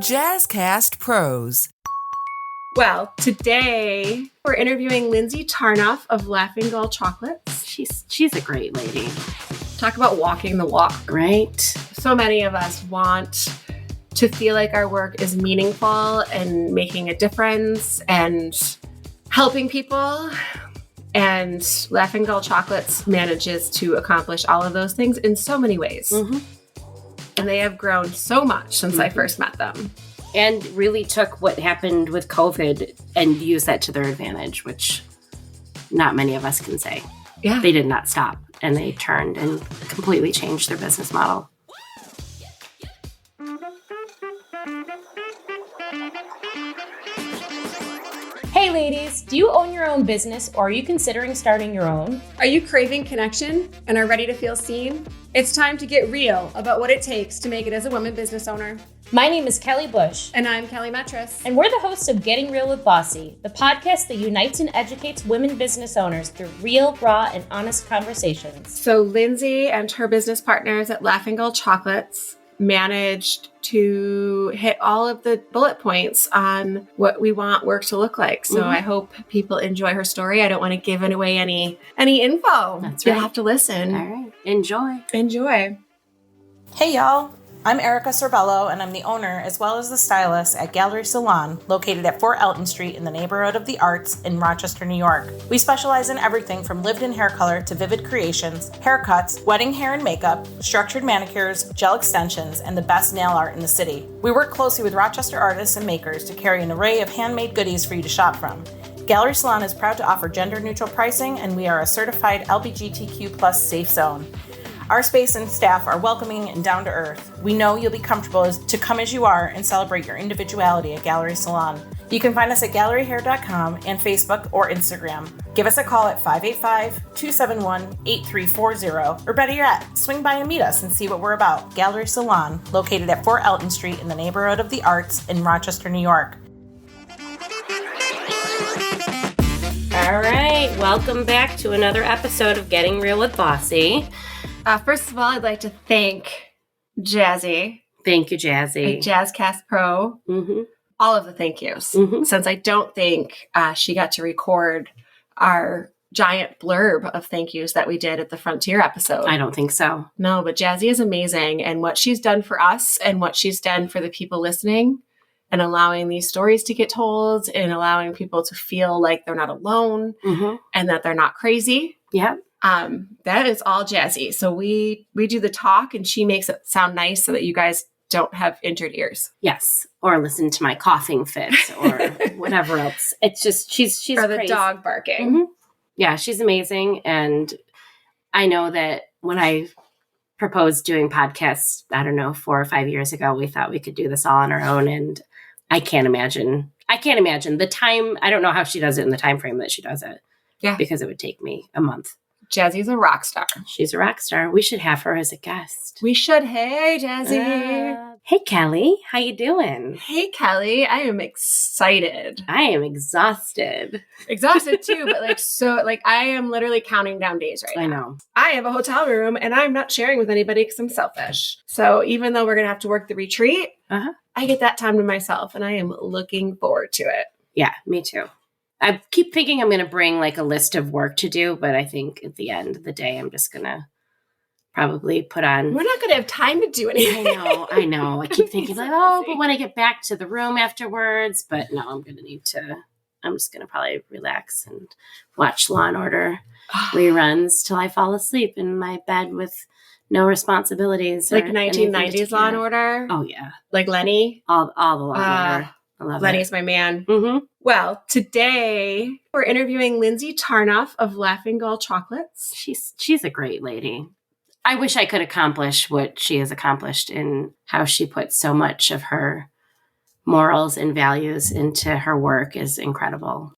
Jazzcast Pros. Well, today we're interviewing Lindsay Tarnoff of Laughing Gull Chocolate. She's a great lady. Talk about walking the walk. Right? So many of us want to feel like our work is meaningful and making a difference and helping people. And Laughing Gull Chocolates manages to accomplish all of those things in so many ways. Mm-hmm. And they have grown so much since I first met them. And really took what happened with COVID and used that to their advantage, which not many of us can say. Yeah. They did not stop, and they turned and completely changed their business model. Hey ladies, do you own your own business or are you considering starting your own? Are you craving connection and are ready to feel seen? It's time to get real about what it takes to make it as a woman business owner. My name is Kelly Bush. And I'm Kelly Metris. And we're the hosts of Getting Real with Bossy, the podcast that unites and educates women business owners through real, raw, and honest conversations. So Lindsay and her business partners at Laughing Gull Chocolates managed to hit all of the bullet points on what we want work to look like. So I hope people enjoy her story. I don't want to give away any info. That's You'll right. have to listen. All right. Enjoy. Enjoy. Hey y'all, I'm Erica Sorbello and I'm the owner as well as the stylist at Gallery Salon located at 4 Elton Street in the neighborhood of the Arts in Rochester, New York. We specialize in everything from lived-in hair color to vivid creations, haircuts, wedding hair and makeup, structured manicures, gel extensions, and the best nail art in the city. We work closely with Rochester artists and makers to carry an array of handmade goodies for you to shop from. Gallery Salon is proud to offer gender-neutral pricing and we are a certified LGBTQ+ safe zone. Our space and staff are welcoming and down to earth. We know you'll be comfortable to come as you are and celebrate your individuality at Gallery Salon. You can find us at galleryhair.com and Facebook or Instagram. Give us a call at 585-271-8340, or better yet, swing by and meet us and see what we're about. Gallery Salon, located at 4 Elton Street in the neighborhood of the Arts in Rochester, New York. All right. Welcome back to another episode of Getting Real with Bossy. First of all, I'd like to thank Jazzy. Thank you, Jazzy. At Jazzcast Pro. Mm-hmm. All of the thank yous. Mm-hmm. Since I don't think she got to record our giant blurb of thank yous that we did at the Frontier episode. I don't think so. No, but Jazzy is amazing. And what she's done for us and what she's done for the people listening and allowing these stories to get told and allowing people to feel like they're not alone and that they're not crazy. Yeah. That is all Jazzy. So we do the talk and she makes it sound nice so that you guys don't have injured ears. Yes. Or listen to my coughing fits or whatever else. It's just, she's or the crazy. dog barking. Mm-hmm. Yeah, she's amazing. And I know that when I proposed doing podcasts, I don't know, 4 or 5 years ago, we thought we could do this all on our own. And I can't imagine the time. I don't know how she does it in the time frame that she does it. Yeah. Because it would take me a month. Jazzy's a rock star. She's a rock star. We should have her as a guest. We should. Hey, Jazzy. Hey, Kelly. How you doing? Hey, Kelly. I am excited. I am exhausted. Exhausted too, but I am literally counting down days right now. I know. I have a hotel room and I'm not sharing with anybody because I'm selfish. So even though we're going to have to work the retreat, I get that time to myself and I am looking forward to it. Yeah, me too. I keep thinking I'm going to bring like a list of work to do, but I think at the end of the day, I'm just going to probably put on. We're not going to have time to do anything. I know. I keep thinking but when I get back to the room afterwards, but no, I'm just going to probably relax and watch Law and Order reruns till I fall asleep in my bed with no responsibilities. Like 1990s Law and Order? Oh, yeah. Like Lenny? All the Law and Order. I love Lenny's my man. Mm-hmm. Well, today we're interviewing Lindsay Tarnoff of Laughing Gull Chocolates. She's a great lady. I wish I could accomplish what she has accomplished in how she puts so much of her morals and values into her work is incredible.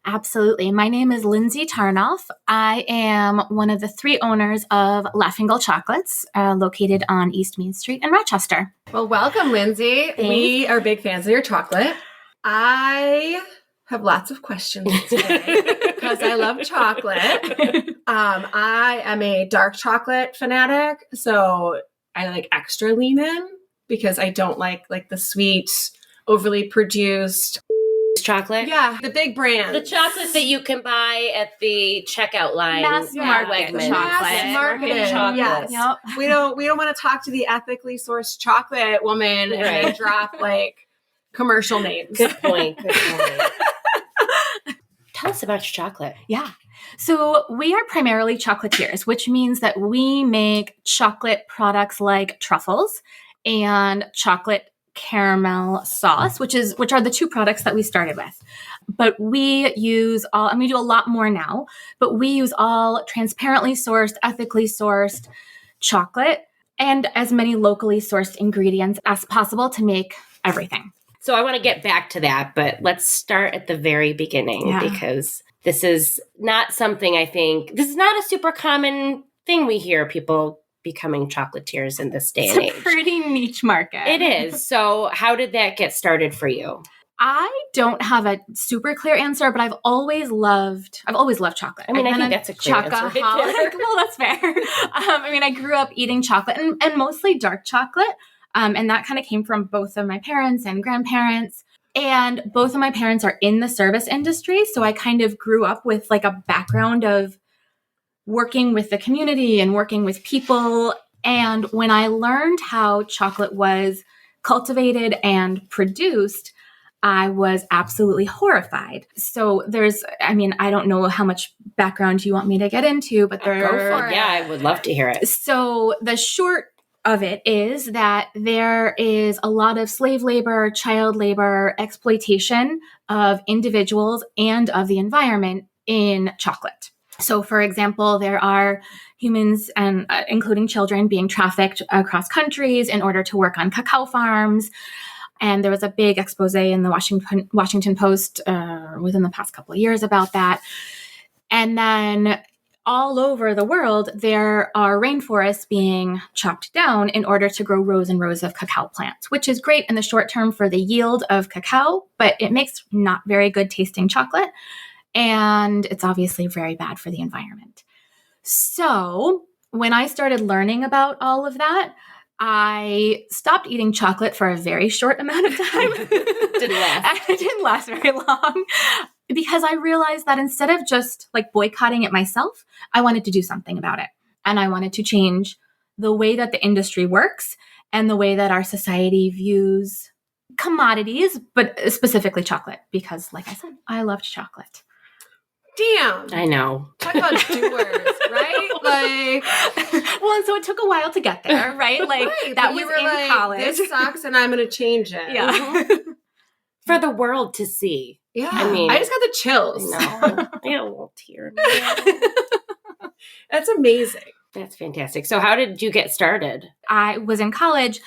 Absolutely. My name is Lindsay Tarnoff. I am one of the 3 owners of Laughing Gull Chocolates, located on East Main Street in Rochester. Well, welcome, Lindsay. Thanks. We are big fans of your chocolate. I have lots of questions today because I love chocolate. I am a dark chocolate fanatic, so I like extra lean in. because I don't like the sweet, overly produced chocolate. Yeah, the big brand. The chocolate that you can buy at the checkout line. Mass market Wegmans. Mass marketed chocolate. Yes. Yep. We don't want to talk to the ethically sourced chocolate woman and then drop commercial names. Good point. Tell us about your chocolate. Yeah. So we are primarily chocolatiers, which means that we make chocolate products like truffles and chocolate caramel sauce, which are the two products that we started with. But we use all, and we do a lot more now, but we use all transparently sourced, ethically sourced chocolate and as many locally sourced ingredients as possible to make everything. So I want to get back to that, but let's start at the very beginning because this is not something this is not a super common thing we hear people becoming chocolatiers in this day and age. It's a pretty niche market. It is. So how did that get started for you? I don't have a super clear answer, but I've always loved chocolate. I mean, I think that's a clear answer. Chocoholic. Well, that's fair. I grew up eating chocolate and mostly dark chocolate. And that kind of came from both of my parents and grandparents. And both of my parents are in the service industry. So I kind of grew up with a background of working with the community and working with people. And when I learned how chocolate was cultivated and produced, I was absolutely horrified. So I don't know how much background you want me to get into, but Go for it. Yeah, I would love to hear it. So the short of it is that there is a lot of slave labor, child labor, exploitation of individuals and of the environment in chocolate. So, for example, there are humans, and including children, being trafficked across countries in order to work on cacao farms. And there was a big expose in the Washington Post within the past couple of years about that. And then all over the world, there are rainforests being chopped down in order to grow rows and rows of cacao plants, which is great in the short term for the yield of cacao, but it makes not very good tasting chocolate. And it's obviously very bad for the environment. So when I started learning about all of that, I stopped eating chocolate for a very short amount of time. It didn't last very long because I realized that instead of just boycotting it myself, I wanted to do something about it. And I wanted to change the way that the industry works and the way that our society views commodities, but specifically chocolate, because like I said, I loved chocolate. Damn. I know. Talk about doers, right? Well, and so it took a while to get there, right? That was in college. This sucks and I'm going to change it. Yeah. For the world to see. Yeah. I just got the chills. I know. I got a little tear. That's amazing. That's fantastic. So how did you get started? I was in college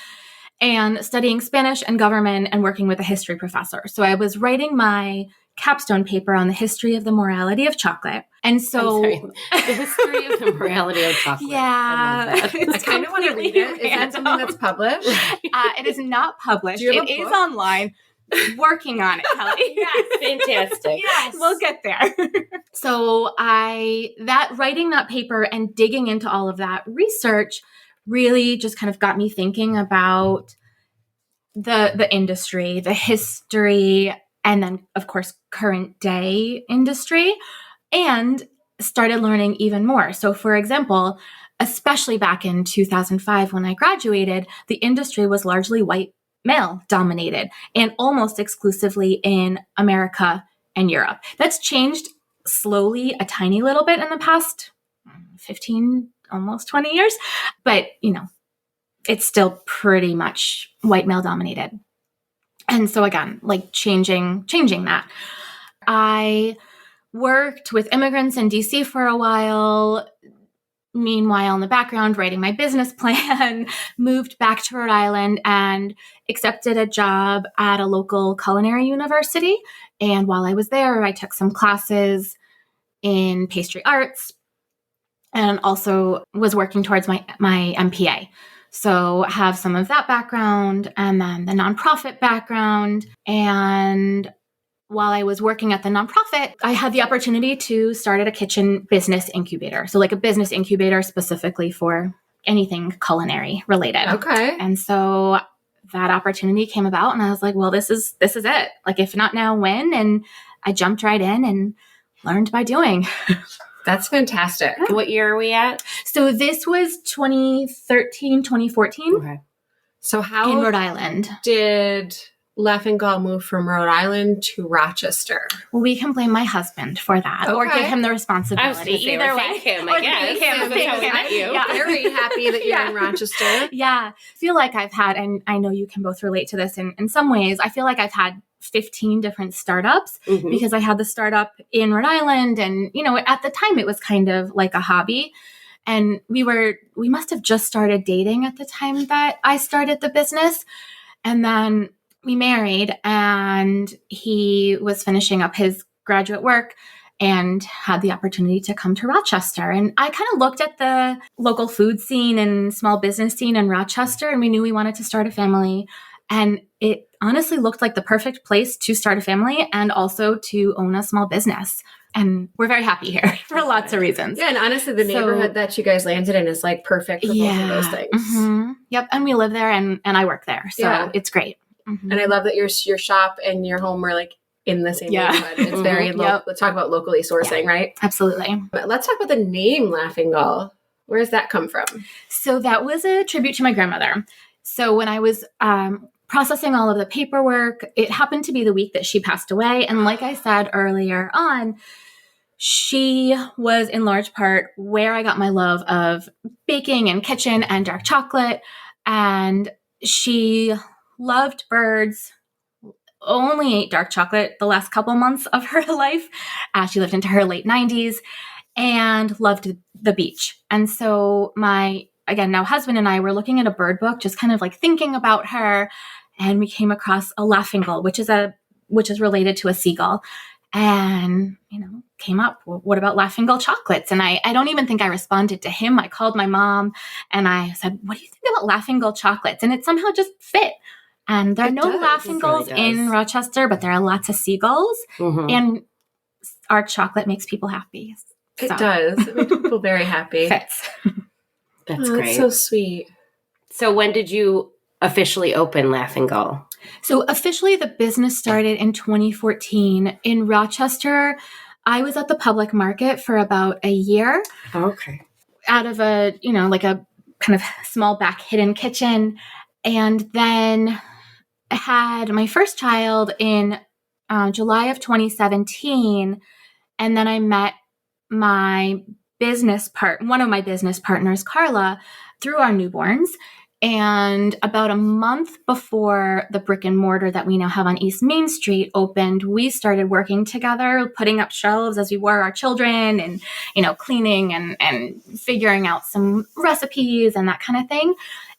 and studying Spanish and government and working with a history professor. So I was writing my capstone paper on the history of the morality of chocolate. And so the history of the morality of chocolate. Yeah. I kind of want to read it. Is that something that's published? It is not published. Do you have it a is book? Online. Working on it, Kelly. Yes, fantastic. Yes. We'll get there. So writing that paper and digging into all of that research really just kind of got me thinking about the industry, the history, and then, of course, current day industry, and started learning even more. So, for example, especially back in 2005 when I graduated, the industry was largely white male dominated and almost exclusively in America and Europe. That's changed slowly a tiny little bit in the past 15, almost 20 years, but it's still pretty much white male dominated. And so again, changing that. I worked with immigrants in DC for a while. Meanwhile, in the background, writing my business plan, moved back to Rhode Island and accepted a job at a local culinary university. And while I was there, I took some classes in pastry arts and also was working towards my MPA. So have some of that background and then the nonprofit background. And while I was working at the nonprofit, I had the opportunity to start at a kitchen business incubator. So a business incubator specifically for anything culinary related. Okay. And so that opportunity came about, and I was like, well, this is it. Like, if not now, when? And I jumped right in and learned by doing. That's fantastic. What year are we at? So this was 2013, 2014 Okay. So in how Rhode Island. did Laughing Gull move from Rhode Island to Rochester? Well, we can blame my husband for that, or Okay. give him the I was responsibility. going to say, Either or way. thank him, Or I guess. thank him, That's thank how we him. met you. Yeah. Very happy that you're in Rochester. Yeah. I feel like I've had, and I know you can both relate to this in some ways, I feel like I've had 15 different startups Mhm. because I had the startup in Rhode Island. And, at the time it was kind of like a hobby. And we must have just started dating at the time that I started the business. And then we married, and he was finishing up his graduate work and had the opportunity to come to Rochester. And I kind of looked at the local food scene and small business scene in Rochester, and we knew we wanted to start a family. And it honestly looked like the perfect place to start a family and also to own a small business. And we're very happy here for lots of reasons. Yeah, and honestly, the neighborhood that you guys landed in is like perfect for both of those things. Mhm. Yep. And we live there and I work there. So Yeah. it's great. Mhm. And I love that your shop and your home are like in the same neighborhood. It's very Yep. Let's talk about locally sourcing, right? Absolutely. But let's talk about the name Laughing Gull. Where does that come from? So that was a tribute to my grandmother. So when I was processing all of the paperwork, it happened to be the week that she passed away. And like I said earlier on, she was in large part where I got my love of baking and kitchen and dark chocolate. And she loved birds, only ate dark chocolate the last couple months of her life. She lived into her late 90s and loved the beach. And so my, again, now husband and I were looking at a bird book, just kind of like thinking about her. And we came across a laughing gull, which is related to a seagull. And, came up, what about Laughing Gull Chocolates? And I don't even think I responded to him. I called my mom and I said, what do you think about Laughing Gull Chocolates? And it somehow just fit. And there are no laughing gulls in Rochester, but there are lots of seagulls. Mhm. And our chocolate makes people happy. It does. It makes people very happy. Fits. That's Oh, great. that's so sweet. So when did you officially open Laughing Gull? So officially the business started in 2014 in Rochester. I was at the public market for about a year Okay. out of a, like a kind of small back hidden kitchen. And then I had my first child in July of 2017. And then I met one of my business partners, Carla, through our newborns. And about a month before the brick-and-mortar that we now have on East Main Street opened, we started working together, putting up shelves as we were our children and, cleaning and figuring out some recipes and that kind of thing.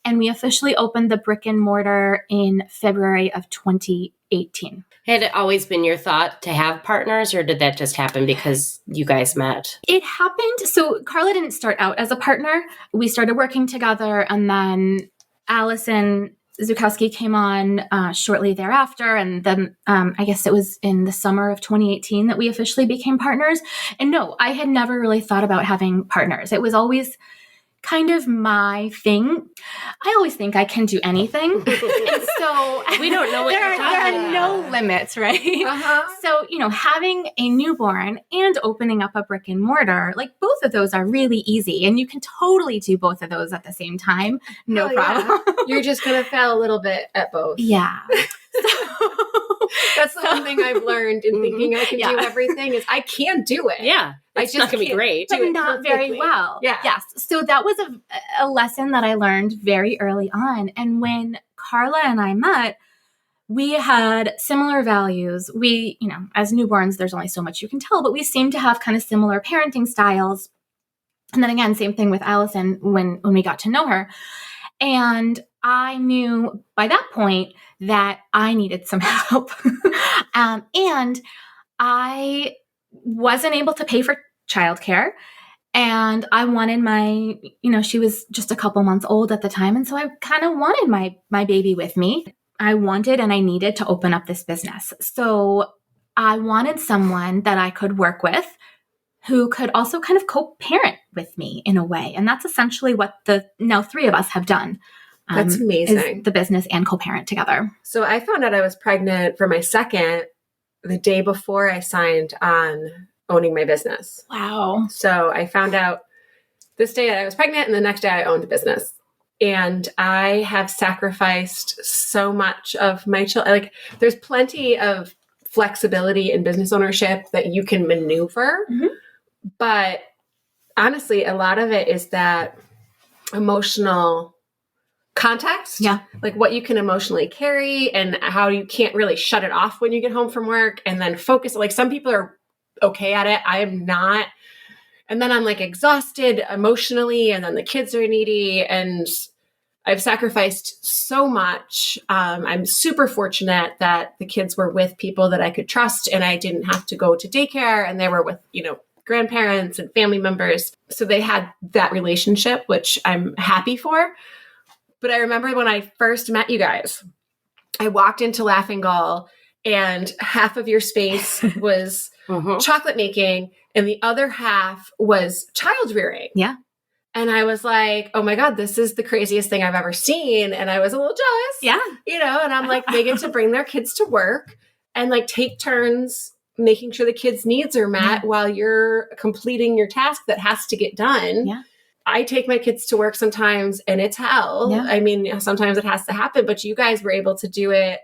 And we officially opened the brick-and-mortar in February of 2018. Had it always been your thought to have partners, or did that just happen because you guys met? It happened. So Carla didn't start out as a partner. We started working together, and then Allison Zukowski came on shortly thereafter. And then I guess it was in the summer of 2018 that we officially became partners. And no, I had never really thought about having partners. It was always kind of my thing. I always think I can do anything. And so We don't know what there you're talking are no limits, right? Uh-huh. So, having a newborn and opening up a brick and mortar, like both of those are really easy. And you can totally do both of those at the same time. No Oh, yeah. problem. You're just going to fail a little bit at both. Yeah. That's the one thing I've learned in thinking I can do everything is I can do it. Yeah. It's just not going to be can't great. But do it not very perfectly. well. Yeah. Yes. So that was a lesson that I learned very early on. And when Carla and I met, we had similar values. We, as newborns, there's only so much you can tell, but we seem to have kind of similar parenting styles. And then again, same thing with Allison when we got to know her. And I knew by that point that I needed some help. And I wasn't able to pay for childcare. And I wanted she was just a couple months old at the time. And so I kind of wanted my baby with me. I wanted and I needed to open up this business. So I wanted someone that I could work with who could also kind of co-parent with me in a way. And that's essentially what the now three of us have done. That's amazing. Is the business and co-parent together. So I found out I was pregnant for my second the day before I signed on owning my business. Wow. So I found out this day that I was pregnant, and the next day I owned a business. And I have sacrificed so much of my children. Like, there's plenty of flexibility in business ownership that you can maneuver. Mhm. But honestly, a lot of it is that emotional context. Yeah. Like what you can emotionally carry and how you can't really shut it off when you get home from work and then focus. Like, some people are okay at it. I am not. And then I'm like exhausted emotionally, and then the kids are needy, and I've sacrificed so much. I'm super fortunate that the kids were with people that I could trust, and I didn't have to go to daycare, and they were with, grandparents and family members. So they had that relationship, which I'm happy for. But I remember when I first met you guys, I walked into Laughing Gull, and half of your space was chocolate making, and the other half was child rearing. Yeah. And I was like, oh my God, this is the craziest thing I've ever seen. And I was a little jealous. Yeah. And I'm like, they get to bring their kids to work and like take turns making sure the kids' needs are met while you're completing your task that has to get done. Yeah. I take my kids to work sometimes and it's hell. Yeah. I mean, sometimes it has to happen, but you guys were able to do it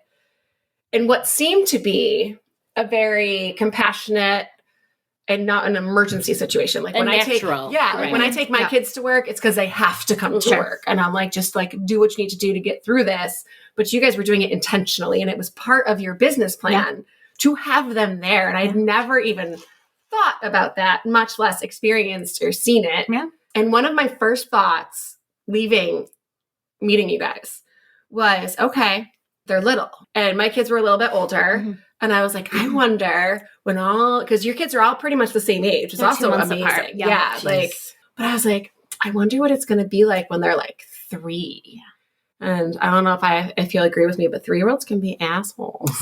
in what seemed to be a very compassionate and not an emergency situation. Like, And when natural. when I take my kids to work, it's because they have to come to work. And I'm like, just like, do what you need to do to get through this. But you guys were doing it intentionally, and it was part of your business plan to have them there. And I'd never even thought about that, much less experienced or seen it. Yeah. And one of my first thoughts leaving meeting you guys was, okay, they're little. And my kids were a little bit older. Mm-hmm. And I was like, I wonder because your kids are all pretty much the same age. It's They're 2 also months amazing. apart. Yeah. But I was like, I wonder what it's going to be like when they're like 3. Yeah. And I don't know if you'll agree with me, but 3-year-olds can be assholes.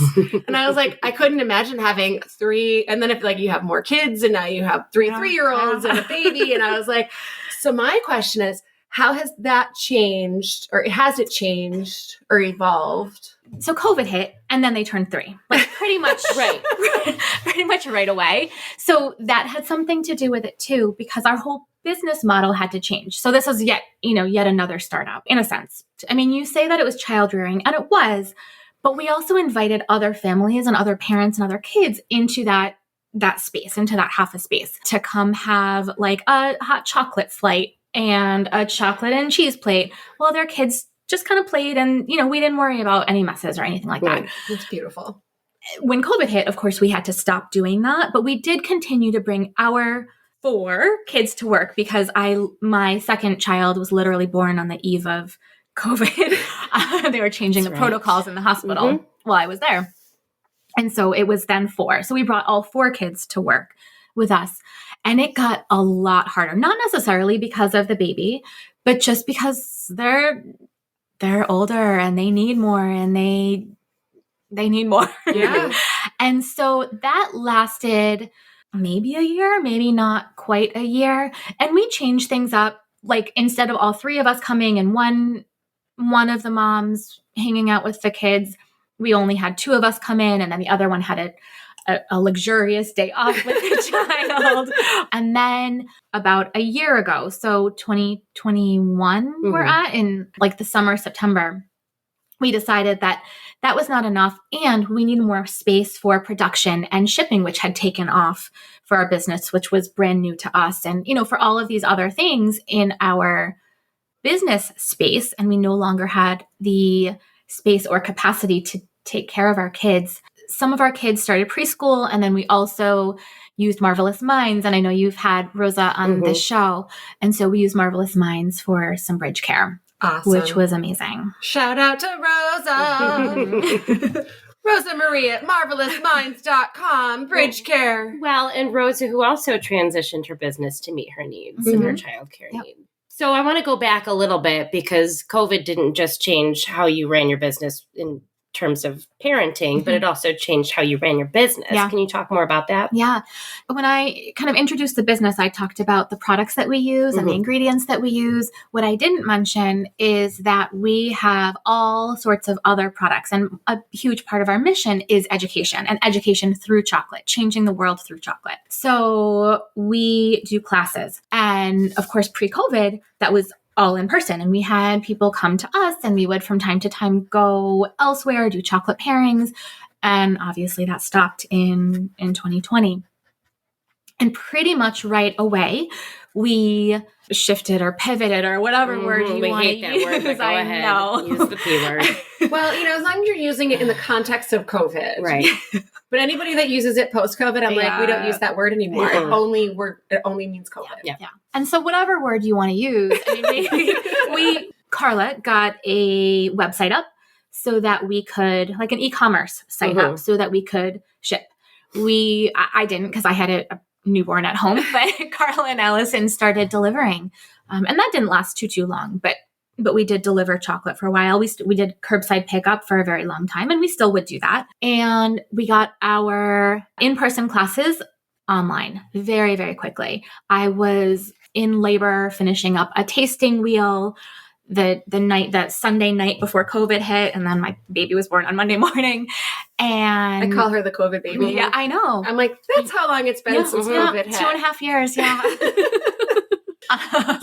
And I was like, I couldn't imagine having 3. And then if like you have more kids and now you have 3 3-year-olds and a baby. And I was like, so my question is, how has that changed, or has it changed or evolved? So COVID hit, and then they turned 3, like pretty much pretty much right away. So that had something to do with it too, because our whole business model had to change. So this was yet another startup in a sense. I mean, you say that it was child rearing, and it was, but we also invited other families and other parents and other kids into that space, into that half a space, to come have like a hot chocolate flight and a chocolate and cheese plate while their kids just kind of played, and, we didn't worry about any messes or anything like that. It's beautiful. When COVID hit, of course, we had to stop doing that, but we did continue to bring our 4 kids to work because my second child was literally born on the eve of COVID. They were changing the protocols in the hospital while I was there. And so it was then 4. So we brought all 4 kids to work with us. And it got a lot harder, not necessarily because of the baby, but just because they're older and they need more, and they need more. Yeah. And so that lasted maybe a year, maybe not quite a year. And we changed things up. Like, instead of all 3 of us coming and one of the moms hanging out with the kids, we only had 2 of us come in, and then the other one had a luxurious day off with the child. And then about a year ago, so 2021 we're at, in like the summer, September, we decided that was not enough, and we need more space for production and shipping, which had taken off for our business, which was brand new to us. And, for all of these other things in our business space, and we no longer had the space or capacity to take care of our kids. Some of our kids started preschool, and then we also used Marvelous Minds. And I know you've had Rosa on this show. And so we used Marvelous Minds for some bridge care, which was amazing. Shout out to Rosa. Rosa Marie at marvelousminds.com, bridge care. Well, and Rosa, who also transitioned her business to meet her needs and her childcare needs. So I want to go back a little bit, because COVID didn't just change how you ran your business in terms of parenting, but it also changed how you ran your business. Yeah. Can you talk more about that? Yeah. When I kind of introduced the business, I talked about the products that we use and the ingredients that we use. What I didn't mention is that we have all sorts of other products. And a huge part of our mission is education, and education through chocolate, changing the world through chocolate. So we do classes. And of course, pre-COVID, that was all in person. And we had people come to us, and we would from time to time go elsewhere, do chocolate pairings. And obviously that stopped in 2020. And pretty much right away, we shifted or pivoted or whatever word you want to use. We hate that word, but go ahead. Know. Use the P word. Well, as long as you're using it in the context of COVID. Right. But anybody that uses it post-COVID, I'm like, we don't use that word anymore. It only means COVID. Yeah. And so whatever word you want to use, Carla got a website up so that we could, like an e-commerce site up, so that we could ship. I didn't, because I had a newborn at home, but Carla and Allison started delivering. And that didn't last too long, but we did deliver chocolate for a while. We did curbside pickup for a very long time, and we still would do that. And we got our in-person classes online very, very quickly. I was in labor finishing up a tasting wheel that Sunday night before COVID hit, and then my baby was born on Monday morning. And I call her the COVID baby. Yeah, I know. I'm like, that's how long it's been since COVID hit. 2.5 years, yeah.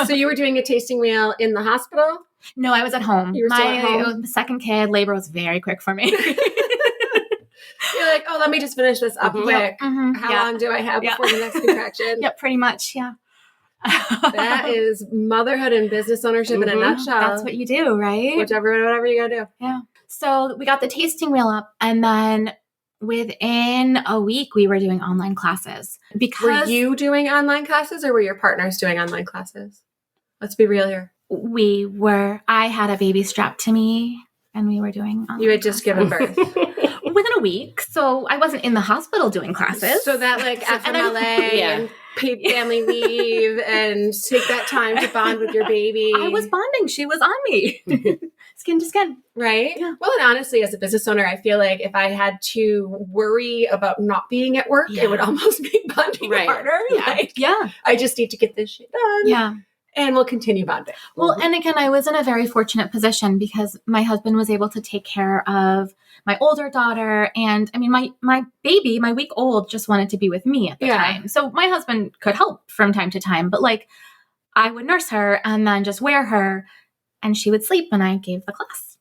So you were doing a tasting wheel in the hospital? No, I was at home. You were still at home? The second kid, labor was very quick for me. You're like, let me just finish this up quick. How long do I have before the next contraction? Yep, pretty much, yeah. That is motherhood and business ownership in a nutshell. That's what you do, right? Whatever you gotta do. Yeah. So we got the tasting wheel up, and then within a week we were doing online classes. Because were you doing online classes, or were your partners doing online classes? Let's be real here. I had a baby strapped to me, and we were doing online You had just given birth. Within a week. So I wasn't in the hospital doing classes. So that FMLA and paid family leave and take that time to bond with your baby. I was bonding. She was on me. Skin to skin. Right? Yeah. Well, and honestly, as a business owner, I feel like if I had to worry about not being at work, it would almost make bonding harder. Yeah. I just need to get this shit done. Yeah. And we'll continue bonding. Well, and again, I was in a very fortunate position because my husband was able to take care of my older daughter. And I mean, my baby, my week old, just wanted to be with me at the time. So my husband could help from time to time, but I would nurse her and then just wear her, and she would sleep and I gave the class.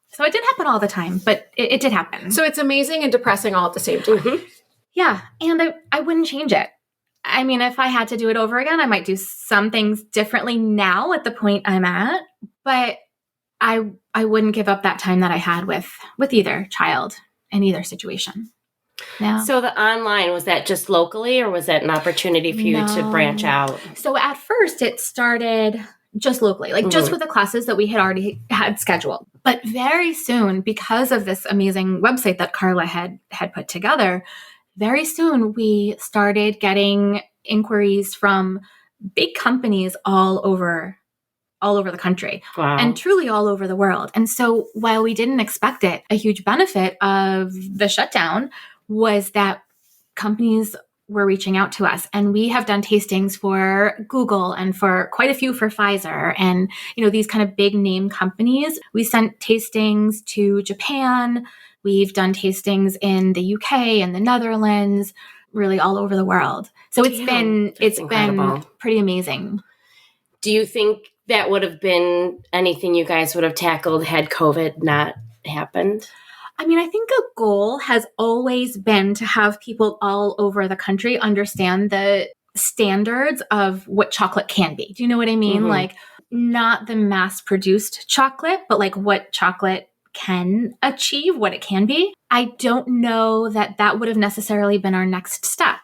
So it didn't happen all the time, but it did happen. So it's amazing and depressing all at the same time. Yeah. And I wouldn't change it. I mean, if I had to do it over again, I might do some things differently now at the point I'm at, but I wouldn't give up that time that I had with either child in either situation. Yeah. So the online, was that just locally, or was that an opportunity for you to branch out? So at first it started just locally, just with the classes that we had already had scheduled. But very soon, because of this amazing website that Carla had put together, very soon we started getting inquiries from big companies all over the country. Wow. And truly all over the world. And so while we didn't expect it, a huge benefit of the shutdown was that companies were reaching out to us. And we have done tastings for Google and for quite a few for Pfizer and, these kind of big name companies. We sent tastings to Japan. We've done tastings in the UK and the Netherlands, really all over the world. So it's been pretty amazing. Do you think that would have been anything you guys would have tackled had COVID not happened? I mean, I think a goal has always been to have people all over the country understand the standards of what chocolate can be. Do you know what I mean? Not the mass-produced chocolate, but what chocolate can achieve, what it can be. I don't know that would have necessarily been our next step.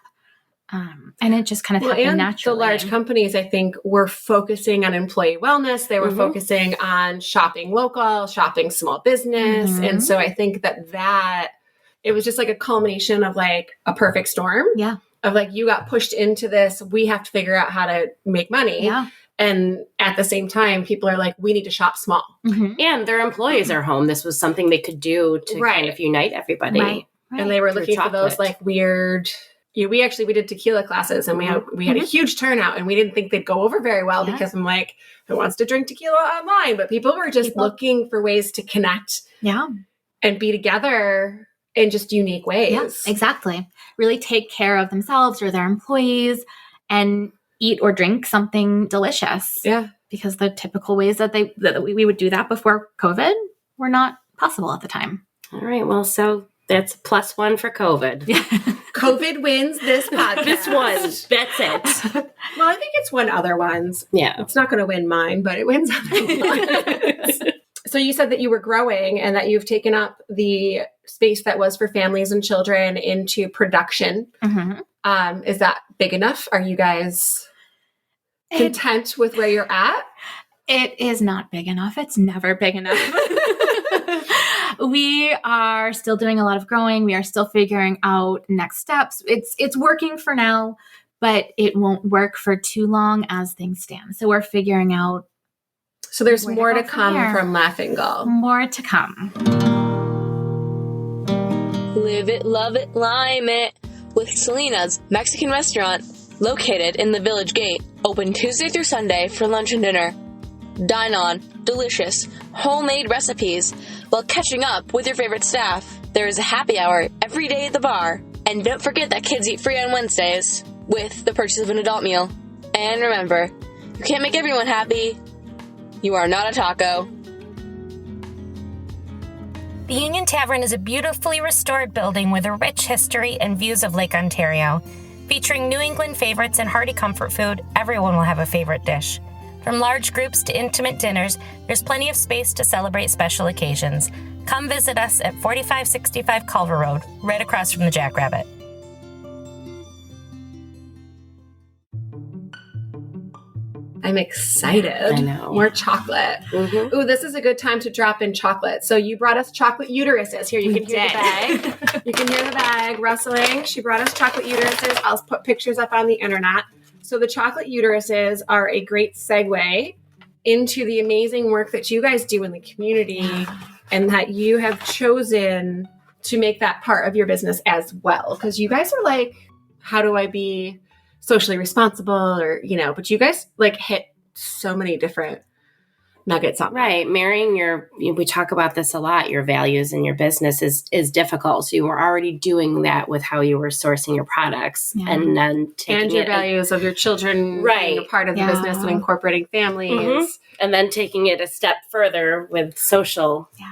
And it just kind of happened naturally. The large companies, I think, were focusing on employee wellness. They were focusing on shopping local, shopping small business. And so I think that it was just a culmination of a perfect storm. Yeah. Of you got pushed into this, we have to figure out how to make money. Yeah. And at the same time, people are like, we need to shop small. Mhm. And their employees are home. This was something they could do to kind of unite everybody. Right. And they were Through looking for those chocolate. like weird, we did tequila classes and we had a huge turnout and we didn't think they'd go over very well because I'm like, who wants to drink tequila online? But people were just looking for ways to connect and be together in just unique ways. Yeah, exactly. Really take care of themselves or their employees and eat or drink something delicious. Yeah. Because the typical ways that we would do that before COVID were not possible at the time. All right. Well, so that's +1 for COVID. COVID wins this podcast. This one. That's it. Well, I think it's won other ones. Yeah. It's not going to win mine, but it wins other ones. So you said that you were growing and that you've taken up the space that was for families and children into production. Mm-hmm. Is that big enough? Are you guys content with where you're at? It is not big enough. It's never big enough. We are still doing a lot of growing. We are still figuring out next steps. It's working for now, but it won't work for too long as things stand. So we're figuring out. So there's Where to more go to from come here. from Laughing Gull. More to come. Live it, love it, lime it with Selena's Mexican restaurant located in the Village Gate. Open Tuesday through Sunday for lunch and dinner. Dine on delicious homemade recipes while catching up with your favorite staff. There is a happy hour every day at the bar. And don't forget that kids eat free on Wednesdays with the purchase of an adult meal. And remember, you can't make everyone happy. You are not a taco. The Union Tavern is a beautifully restored building with a rich history and views of Lake Ontario. Featuring New England favorites and hearty comfort food, everyone will have a favorite dish. From large groups to intimate dinners, there's plenty of space to celebrate special occasions. Come visit us at 4565 Culver Road, right across from the Jackrabbit. I'm excited. I know. More chocolate. Mm-hmm. Ooh, this is a good time to drop in chocolate. So you brought us chocolate uteruses. Here, you can hear the bag. You can hear the bag rustling. She brought us chocolate uteruses. I'll put pictures up on the internet. So the chocolate uteruses are a great segue into the amazing work that you guys do in the community and that you have chosen to make that part of your business as well. Because you guys are like, how do I be socially responsible or, but you guys like hit so many different nuggets on that. Right. Marrying we talk about this a lot, your values in your business is difficult. So you were already doing that with how you were sourcing your products and then taking and your values of your children being a part of the business and incorporating families. And then taking it a step further with social. Yeah.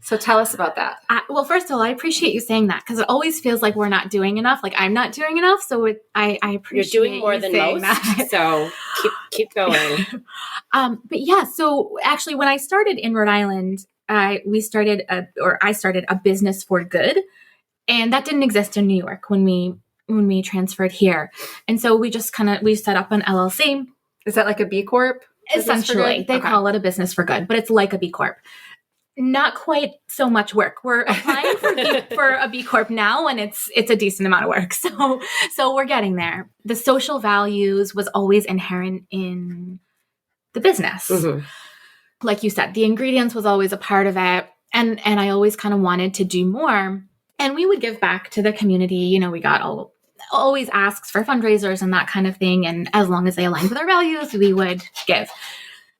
So tell us about that. Well, first of all, I appreciate you saying that because it always feels like we're not doing enough. Like I'm not doing enough. So I appreciate you're doing more you than saying most. that. So keep going. But yeah, so actually when I started in Rhode Island, I started a business for good. And that didn't exist in New York when we transferred here. And so we just we set up an LLC. Is that like a B Corp? Essentially, they call it a business for good, but it's like a B Corp. Not quite so much work. We're applying for a B Corp now, and it's a decent amount of work. So we're getting there. The social values was always inherent in the business. Mm-hmm. Like you said, the ingredients was always a part of it, and I always kind of wanted to do more. And we would give back to the community. We got always asks for fundraisers and that kind of thing, and as long as they aligned with our values, we would give.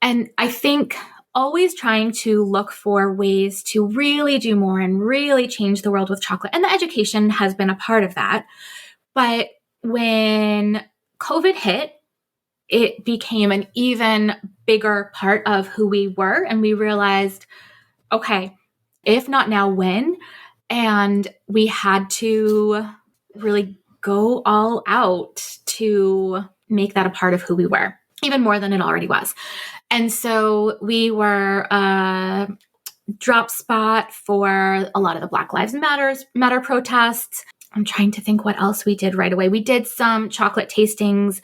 And I think always trying to look for ways to really do more and really change the world with chocolate. And the education has been a part of that. But when COVID hit, it became an even bigger part of who we were. And we realized, okay, if not now, when? And we had to really go all out to make that a part of who we were, even more than it already was. And so we were a drop spot for a lot of the Black Lives Matter protests. I'm trying to think what else we did right away. We did some chocolate tastings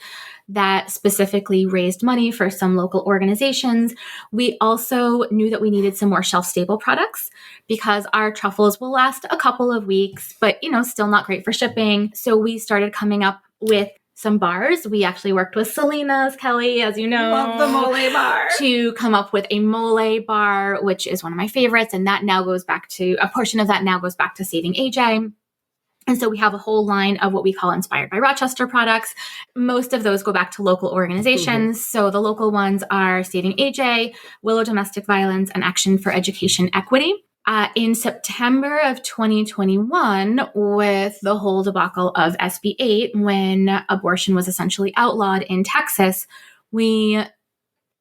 that specifically raised money for some local organizations. We also knew that we needed some more shelf-stable products because our truffles will last a couple of weeks, but still not great for shipping. So we started coming up with some bars. We actually worked with Selena's, Kelly, as you know. Love the mole bar. To come up with a mole bar, which is one of my favorites. And that now goes back to, a portion of that now goes back to Saving AJ. And so we have a whole line of what we call Inspired by Rochester products. Most of those go back to local organizations. So the local ones are Saving AJ, Willow Domestic Violence, and Action for Education Equity. In September of 2021, with the whole debacle of SB 8, when abortion was essentially outlawed in Texas, we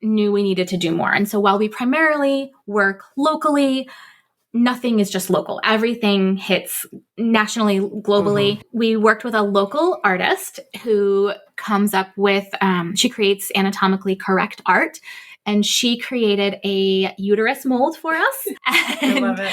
knew we needed to do more. And so while we primarily work locally, nothing is just local. Everything hits nationally, globally. We worked with a local artist who comes up with, she creates anatomically correct art. And she created a uterus mold for us. I love it.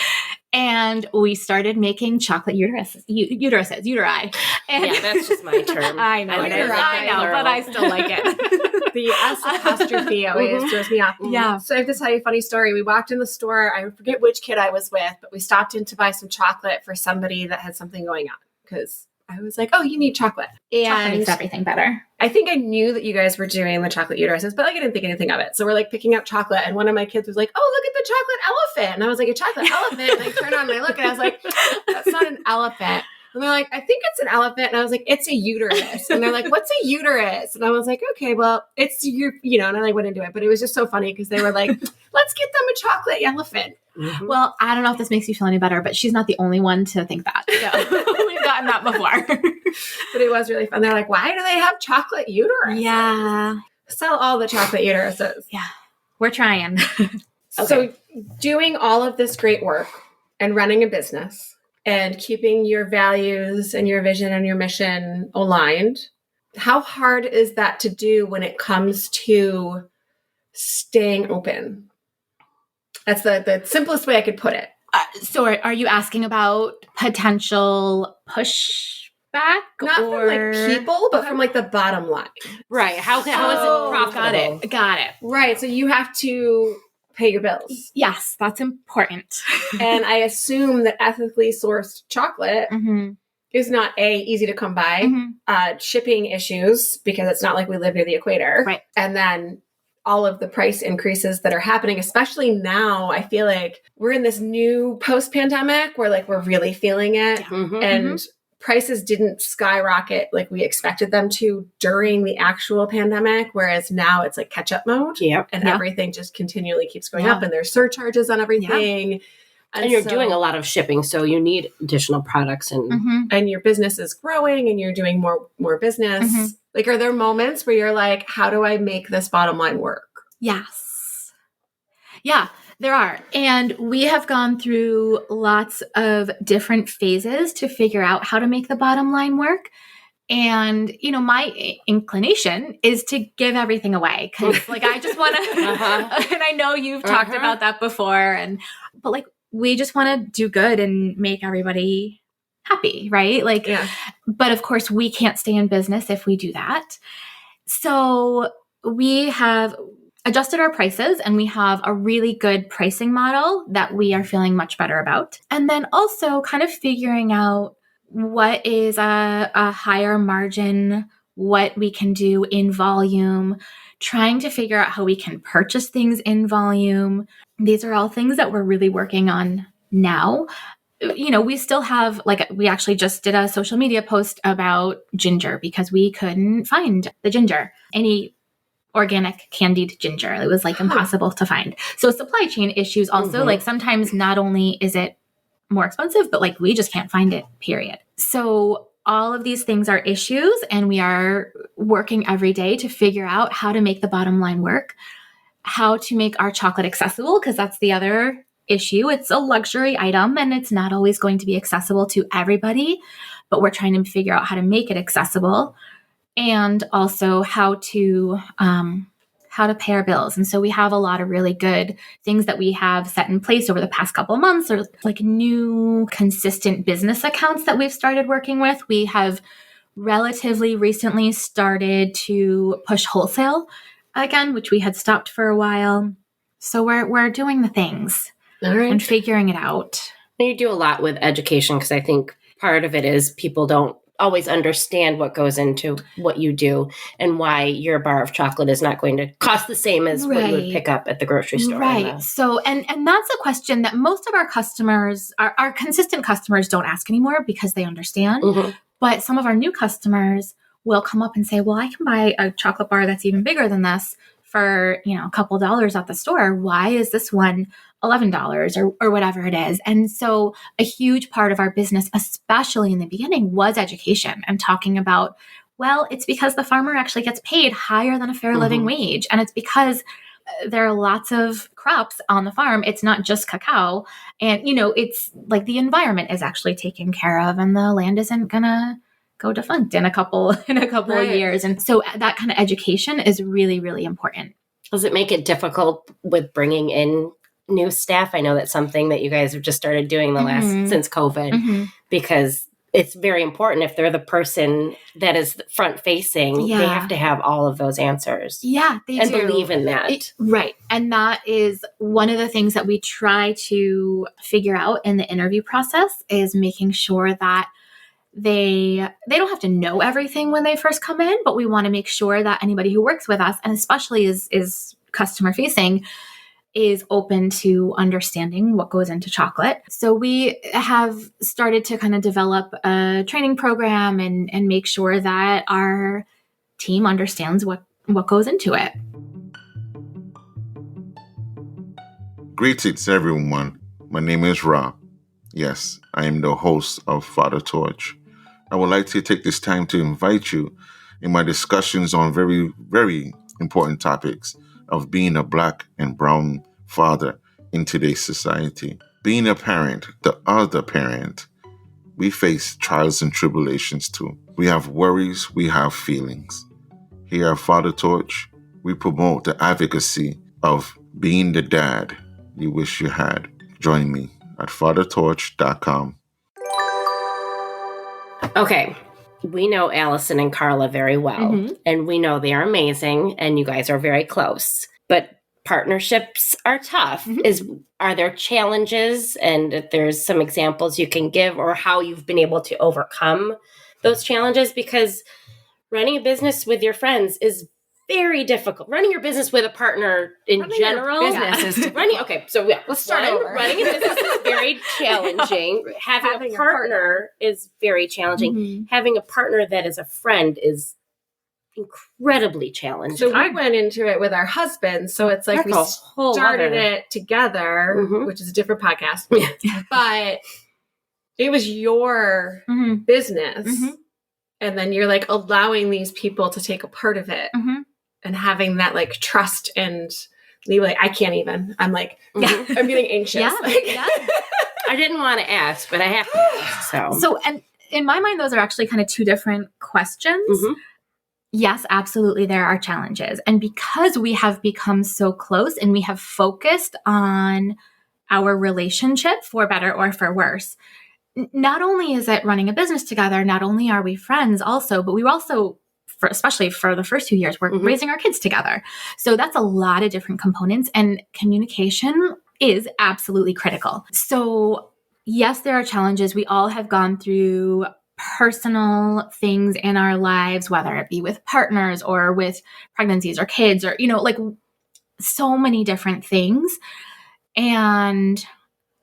And we started making chocolate uteruses, uteri. And Yeah, that's just my term. I know, but I still like it. The S apostrophe always throws me off. Yeah. So I have to tell you a funny story. We walked in the store. I forget which kid I was with, but we stopped in to buy some chocolate for somebody that had something going on because I was like, oh, you need chocolate. Chocolate And makes everything better. I think I knew that you guys were doing the chocolate uteruses, but like I didn't think anything of it. So we're like picking up chocolate, and one of my kids was like, "Oh, look at the chocolate elephant!" And I was like, "A chocolate elephant?" And I turned on and I look, and I was like, "That's not an elephant." And they're like, "I think it's an elephant," and I was like, "It's a uterus." And they're like, "What's a uterus?" And I was like, "Okay, well, it's your, and I went into it, but it was just so funny because they were like, "Let's get them a chocolate elephant." Well, I don't know if this makes you feel any better, but she's not the only one to think that. So we've gotten that before. But it was really fun. They're like, "Why do they have chocolate uterus?" Yeah. Sell all the chocolate uteruses. Yeah. We're trying. So doing all of this great work and running a business and keeping your values and your vision and your mission aligned, how hard is that to do when it comes to staying open? That's the simplest way I could put it. So are you asking about potential pushback? Not from like people, but from like the bottom line. Right. How is it profitable? Got it. Right. So you have to pay your bills. Yes, that's important. And I assume that ethically sourced chocolate is not easy to come by. Shipping issues, because it's not like we live near the equator. Right. And then all of the price increases that are happening, especially now, I feel like we're in this new post-pandemic where like we're really feeling it. And prices didn't skyrocket like we expected them to during the actual pandemic, whereas now it's like catch-up mode. And everything just continually keeps going up, and there's surcharges on everything. And you're doing a lot of shipping, so you need additional products, and and your business is growing and you're doing more business. Like, are there moments where you're like, how do I make this bottom line work? Yes. Yeah, there are. And we have gone through lots of different phases to figure out how to make the bottom line work. And, my inclination is to give everything away because like, I just want to, and I know you've talked about that before, but like, we just want to do good and make everybody happy, right? Like, but of course we can't stay in business if we do that. So we have adjusted our prices and we have a really good pricing model that we are feeling much better about. And then also kind of figuring out what is a higher margin, what we can do in volume, trying to figure out how we can purchase things in volume. These are all things that we're really working on now. We still have, like, we actually just did a social media post about ginger because we couldn't find the ginger, any organic candied ginger. It was like impossible to find. So supply chain issues also, like sometimes not only is it more expensive, but like we just can't find it, period. So all of these things are issues, and we are working every day to figure out how to make the bottom line work, how to make our chocolate accessible, because that's the other issue. It's a luxury item and it's not always going to be accessible to everybody, but we're trying to figure out how to make it accessible, and also how to pay our bills. And so we have a lot of really good things that we have set in place over the past couple of months, or like new consistent business accounts that we've started working with. We have relatively recently started to push wholesale again, which we had stopped for a while. So we're doing the things and figuring it out. you do a lot with education, because I think part of it is people don't always understand what goes into what you do and why your bar of chocolate is not going to cost the same as what you would pick up at the grocery store. Right. So, and that's a question that most of our customers, our consistent customers, don't ask anymore because they understand. Mm-hmm. But some of our new customers will come up and say, well, I can buy a chocolate bar that's even bigger than this for, a couple dollars at the store. Why is this one $11 or whatever it is? And so a huge part of our business, especially in the beginning, was education and talking about, well, it's because the farmer actually gets paid higher than a fair living wage. And it's because there are lots of crops on the farm. It's not just cacao. And, it's like the environment is actually taken care of and the land isn't going to go defunct in a couple of years. And so that kind of education is really, really important. Does it make it difficult with bringing in new staff? I know that's something that you guys have just started doing since COVID, because it's very important. If they're the person that is front facing, they have to have all of those answers. Yeah, they do. Believe in that. Right. And that is one of the things that we try to figure out in the interview process, is making sure that they don't have to know everything when they first come in, but we want to make sure that anybody who works with us, and especially is customer facing, is open to understanding what goes into chocolate. So we have started to kind of develop a training program and make sure that our team understands what goes into it. Greetings, everyone. My name is Ra. Yes, I am the host of Father Torch. I would like to take this time to invite you in my discussions on very, very important topics of being a Black and brown father in today's society. Being a parent, the other parent, we face trials and tribulations too. We have worries, we have feelings. Here at Father Torch, we promote the advocacy of being the dad you wish you had. Join me at fathertorch.com. Okay. We know Allison and Carla very well, and we know they are amazing, and you guys are very close. But partnerships are tough. Are there challenges, and if there's some examples you can give, or how you've been able to overcome those challenges? Because running a business with your friends is very difficult. Running your business with a partner in general. Business is let's start over. Running a business is very challenging. Having a partner is very challenging. Having a partner that is a friend is incredibly challenging. So we went into it with our husbands. So it's like we started it together, which is a different podcast. But it was your business. And then you're like allowing these people to take a part of it. And having that like trust, and you like, I can't even. I'm like, I'm getting anxious. I didn't want to ask, but I have to ask. So, and in my mind, those are actually kind of two different questions. Yes, absolutely, there are challenges. And because we have become so close and we have focused on our relationship, for better or for worse, not only is it running a business together, not only are we friends also, but we were also, especially for the first 2 years, we're raising our kids together. So that's a lot of different components, and communication is absolutely critical. So yes, there are challenges. We all have gone through personal things in our lives, whether it be with partners or with pregnancies or kids or, like so many different things. And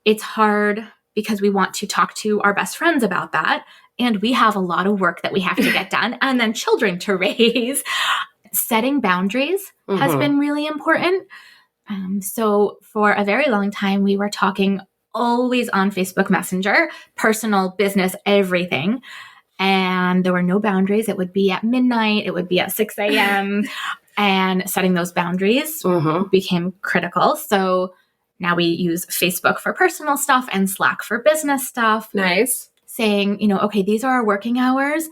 it's hard because we want to talk to our best friends about that. And we have a lot of work that we have to get done, and then children to raise. Setting boundaries has been really important. So for a very long time, we were talking always on Facebook Messenger, personal, business, everything. And there were no boundaries. It would be at midnight. It would be at 6 a.m. And setting those boundaries became critical. So now we use Facebook for personal stuff and Slack for business stuff. Nice. Saying, okay, these are our working hours.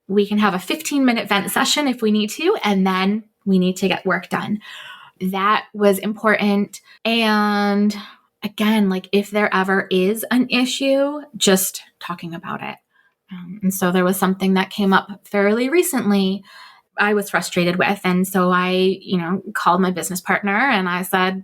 We can have a 15-minute vent session if we need to, and then we need to get work done. That was important. And again, like if there ever is an issue, just talking about it. And so there was something that came up fairly recently I was frustrated with. And so I, called my business partner and I said,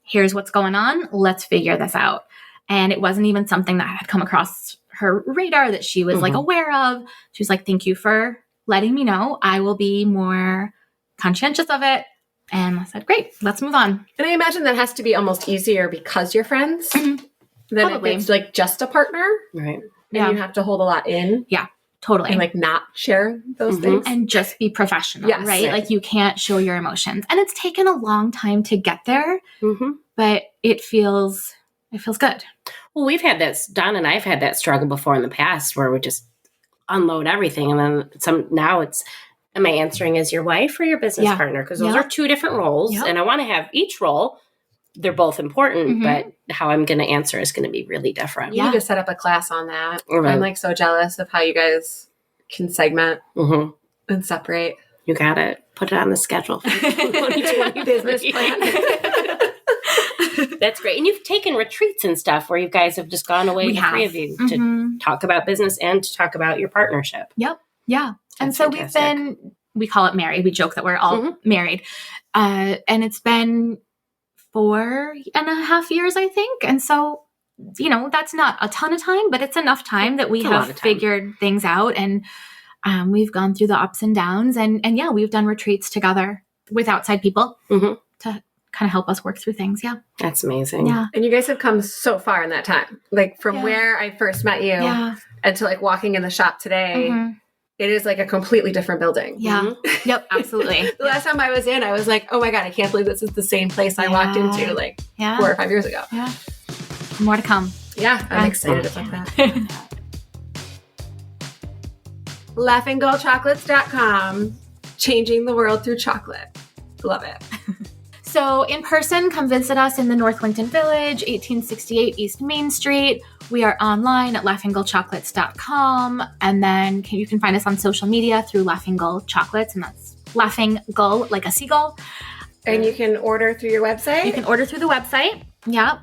here's what's going on. Let's figure this out. And it wasn't even something that had come across her radar, that she was like aware of. She was like, thank you for letting me know. I will be more conscientious of it. And I said, great, let's move on. And I imagine that has to be almost easier because you're friends than Probably. if it's like just a partner. Right. And you have to hold a lot in. Yeah, totally. And like not share those things. And just be professional, Yes. right? Like you can't show your emotions. And it's taken a long time to get there, but it feels good. Well, we've had that, Don and I have had that struggle before in the past where we just unload everything. And then now it's, am I answering as your wife or your business partner? Because those are two different roles. And I want to have each role. They're both important, but how I'm going to answer is going to be really different. You need to set up a class on that. Right. I'm like so jealous of how you guys can segment and separate. You got it. Put it on the schedule for 2020 Business plan. That's great. And you've taken retreats and stuff where you guys have just gone away, three of you, to talk about business and to talk about your partnership. Yep. Yeah. And That's so fantastic. we call it married. We joke that we're all married. And it's been 4.5 years, I think. And so, that's not a ton of time, but it's enough time that we have figured things out. And we've gone through the ups and downs. And we've done retreats together with outside people to kind of help us work through things. Yeah. That's amazing. Yeah. And you guys have come so far in that time. Like from where I first met you and to like walking in the shop today. It is like a completely different building. Yeah. Yep. Absolutely. The last time I was in, I was like, oh my God, I can't believe this is the same place I walked into like 4 or 5 years ago. Yeah. More to come. Yeah. I'm excited about that. LaughingGullChocolates.com. Changing the world through chocolate. Love it. So in person, come visit us in the North Lincoln Village, 1868 East Main Street. We are online at laughinggullchocolates.com. And then you can find us on social media through Laughing Gull Chocolates. And that's Laughing Gull, like a seagull. And you can order through your website? You can order through the website. Yep.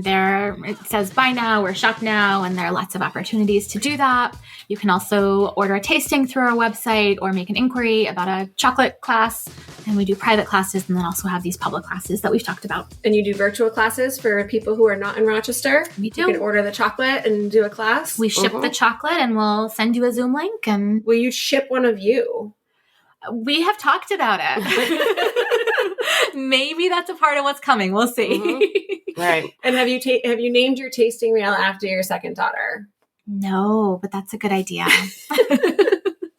There it says buy now or shop now, and there are lots of opportunities to do that. You can also order a tasting through our website or make an inquiry about a chocolate class. And we do private classes and then also have these public classes that we've talked about. And you do virtual classes for people who are not in Rochester? We do. You can order the chocolate and do a class? We ship the chocolate and we'll send you a Zoom link. And will you ship one of you? We have talked about it. Maybe that's a part of what's coming. We'll see. Right. And have you named your tasting reel after your second daughter? No, but that's a good idea.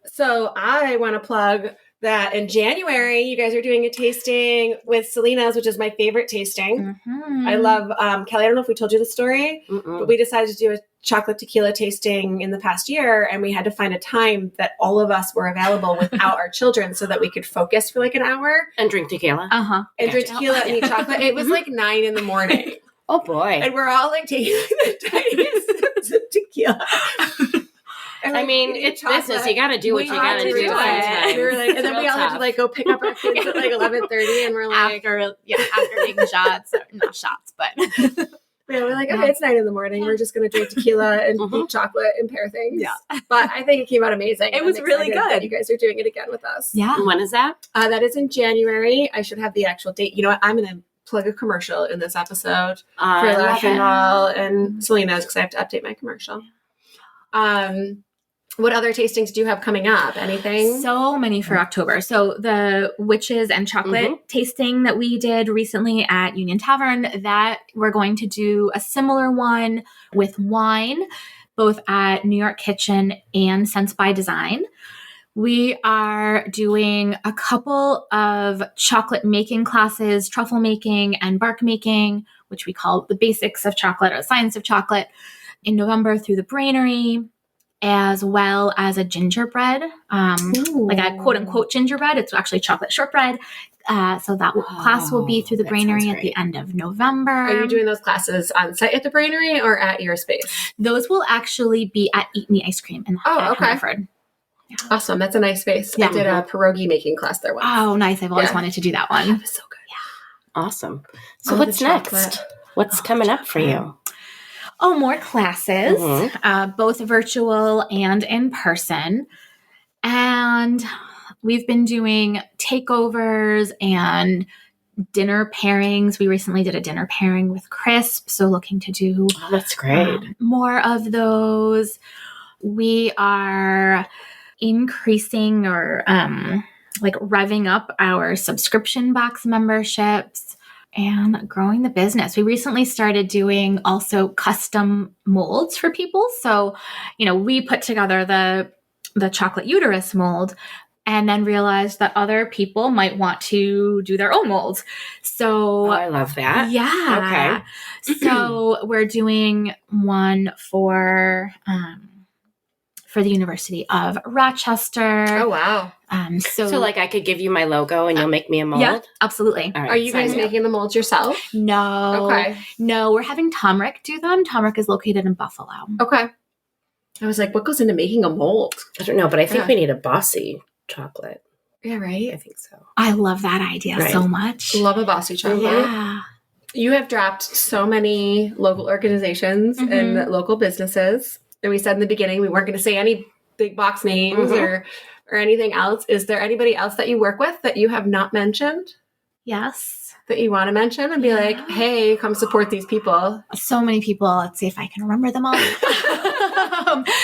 So I want to plug that in January, you guys are doing a tasting with Selena's, which is my favorite tasting. I love, Kelly, I don't know if we told you the story, but we decided to do a chocolate tequila tasting in the past year. And we had to find a time that all of us were available without our children so that we could focus for like an hour. And drink tequila. And drink tequila and eat chocolate. It was like 9 a.m. Oh boy. And we're all like taking the tiniest sips of tequila. And, I mean, it's business. You got to do what you got to do. We were like, and then we all had to like go pick up our kids at like 11:30, and we're like, after taking shots, not shots, but we're like, okay, it's 9 a.m. We're just gonna drink tequila and eat chocolate and pair things. Yeah, but I think it came out amazing. It was really good. That you guys are doing it again with us. Yeah. When is that? That is in January. I should have the actual date. You know what? I'm gonna plug a commercial in this episode for Laughing Gull and Selena's because I have to update my commercial. What other tastings do you have coming up? Anything? So many for October. So the witches and chocolate tasting that we did recently at Union Tavern, that we're going to do a similar one with wine, both at New York Kitchen and Sense by Design. We are doing a couple of chocolate making classes, truffle making and bark making, which we call the basics of chocolate or science of chocolate, in November through the Brainery, as well as a gingerbread, like a quote unquote gingerbread. It's actually chocolate shortbread. So that class will be through the Brainery at the end of November. Are you doing those classes on site at the Brainery or at your space? Those will actually be at Eat Me Ice Cream in Hanford. Yeah. Awesome. That's a nice space. Yeah. I did a pierogi making class there once. Oh, nice. I've always wanted to do that one. It was so good. Yeah. Awesome. So what's next? What's coming up for you? Oh, more classes, both virtual and in person. And we've been doing takeovers and dinner pairings. We recently did a dinner pairing with Crisp, so looking to do Oh, that's great. more of those. We are increasing or like revving up our subscription box memberships and growing the business. We recently started doing also custom molds for people. So, we put together the chocolate uterus mold and then realized that other people might want to do their own molds. So I love that. Yeah. Okay. So we're doing one for the University of Rochester. Oh, wow. So like I could give you my logo and you'll make me a mold? Yeah, absolutely. All right, Are you guys making the molds yourself? No. Okay. No, we're having Tomrick do them. Tomrick is located in Buffalo. Okay. I was like, what goes into making a mold? I don't know, but I think we need a bossy chocolate. Yeah, right? I think so. I love that idea so much. Love a bossy chocolate. Yeah. You have dropped so many local organizations and local businesses. And we said in the beginning we weren't going to say any big box names or anything else. Is there anybody else that you work with that you have not mentioned Yes. that you want to mention and be like, hey, come support these people? So many people. Let's see if I can remember them all.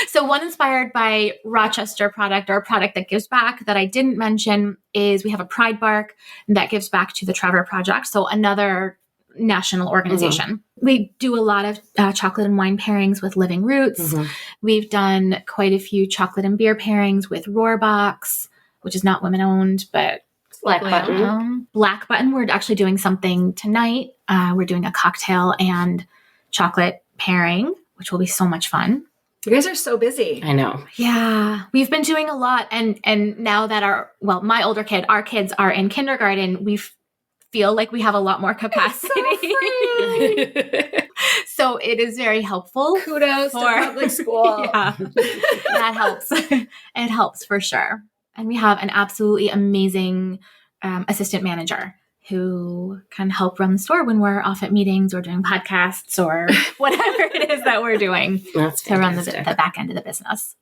So one inspired by Rochester product, or a product that gives back that I didn't mention, is we have a Pride Bark that gives back to the Trevor Project. So another national organization. We do a lot of chocolate and wine pairings with Living Roots. We've done quite a few chocolate and beer pairings with Roarbox, which is not women owned, but Black Button. Black Button. We're actually doing something tonight. We're doing a cocktail and chocolate pairing, which will be so much fun. You guys are so busy. I know. Yeah, we've been doing a lot. And now that my older kid, our kids are in kindergarten, we feel like we have a lot more capacity. So it is very helpful. Kudos to public school. Yeah, that helps. It helps for sure. And we have an absolutely amazing assistant manager who can help run the store when we're off at meetings or doing podcasts or whatever it is that we're doing to run the back end of the business.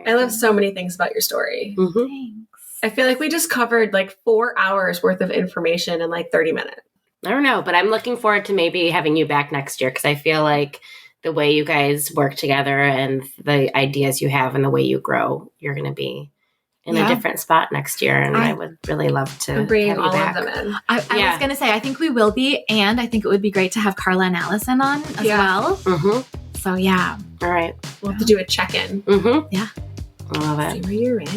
I love so many things about your story. Thanks. I feel like we just covered like 4 hours worth of information in like 30 minutes. I don't know, but I'm looking forward to maybe having you back next year because I feel like the way you guys work together and the ideas you have and the way you grow, you're going to be in a different spot next year. And I would really love to bring have you all back. of them in. I was going to say, I think we will be. And I think it would be great to have Carla and Allison on as well. So, yeah. All right. We'll have to do a check-in. Yeah. I love it. See where you're at.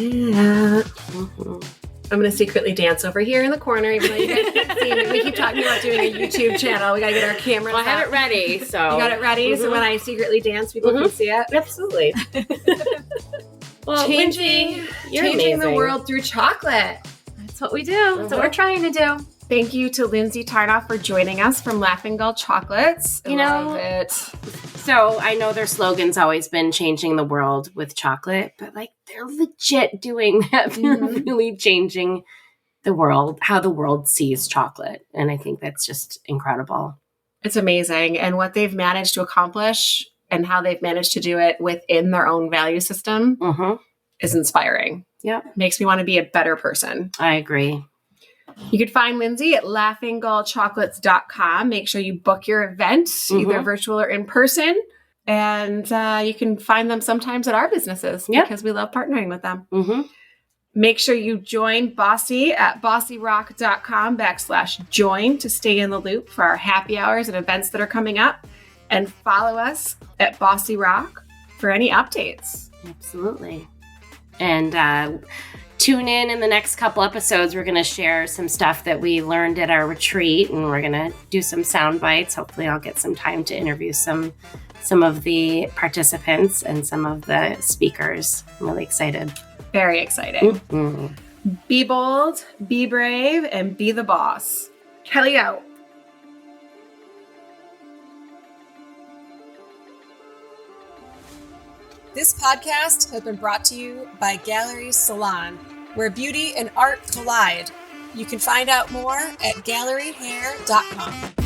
I'm going to secretly dance over here in the corner, even though you guys can't see me. We keep talking about doing a YouTube channel. We got to get our cameras Well, I have it ready, so. You got it ready? So when I secretly dance, people can see it? Absolutely. Well, Changing the world through chocolate. That's what we do. That's what we're trying to do. Thank you to Lindsay Tarnoff for joining us from Laughing Gull Chocolates. Love it. So I know their slogan's always been changing the world with chocolate, but like they're legit doing that. They're really changing the world, how the world sees chocolate. And I think that's just incredible. It's amazing. And what they've managed to accomplish and how they've managed to do it within their own value system is inspiring. Yeah. Makes me want to be a better person. I agree. You can find Lindsay at laughinggullchocolates.com. Make sure you book your event, either virtual or in person. And you can find them sometimes at our businesses because we love partnering with them. Make sure you join Bossy at bossyrock.com/join to stay in the loop for our happy hours and events that are coming up. And follow us at Bossy Rock for any updates. Absolutely. And tune in the next couple episodes. We're going to share some stuff that we learned at our retreat, and we're going to do some sound bites. Hopefully I'll get some time to interview some of the participants and some of the speakers. I'm really excited. Very exciting. Be bold, be brave, and be the boss. Kelly out. This podcast has been brought to you by Gallery Salon, where beauty and art collide. You can find out more at galleryhair.com.